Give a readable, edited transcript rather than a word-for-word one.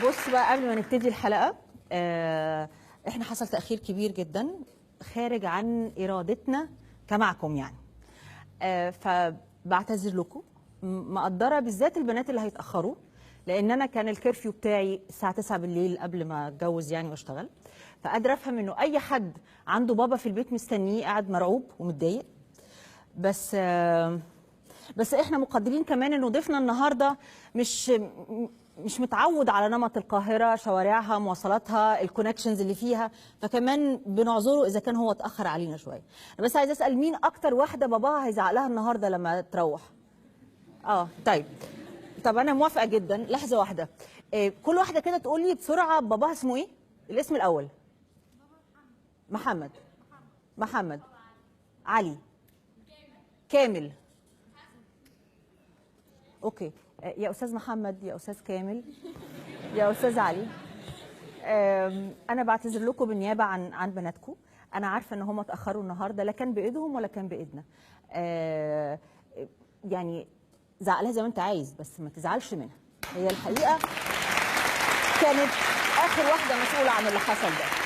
بص بقى قبل ما نبتدي الحلقة، احنا حصل تأخير كبير جدا خارج عن إرادتنا كمعكم يعني. فبعتذر لكم، مقدرة بالذات البنات اللي هيتأخروا، لأن أنا كان الكرفيو بتاعي الساعة 9 بالليل قبل ما أتجوز يعني وأشتغل. فقادرة أفهم إنه أي حد عنده بابا في البيت مستنيه قاعد مرعوب ومتضايق. بس احنا مقدرين كمان انه ضيفنا النهارده مش متعود على نمط القاهره، شوارعها، مواصلاتها، الكونكشنز اللي فيها، فكمان بنعذره اذا كان هو اتاخر علينا شويه. انا بس عايز اسال مين اكتر واحده باباها هيزعق لها النهارده لما تروح؟ طيب. طب انا موافقه جدا. لحظه واحده، كل واحده كده تقول لي بسرعه باباها اسمه ايه؟ الاسم الاول. محمد. محمد. علي. كامل. اوكي. يا استاذ محمد، يا استاذ كامل، يا استاذ علي، انا بعتذر لكم بالنيابه عن بناتكم. انا عارفه ان هم اتاخروا النهارده، لا كان بايدهم ولا كان بايدنا. يعني زعلها زي ما انت عايز، بس ما تزعلش منها. هي الحقيقه كانت اخر واحده مسؤوله عن اللي حصل ده.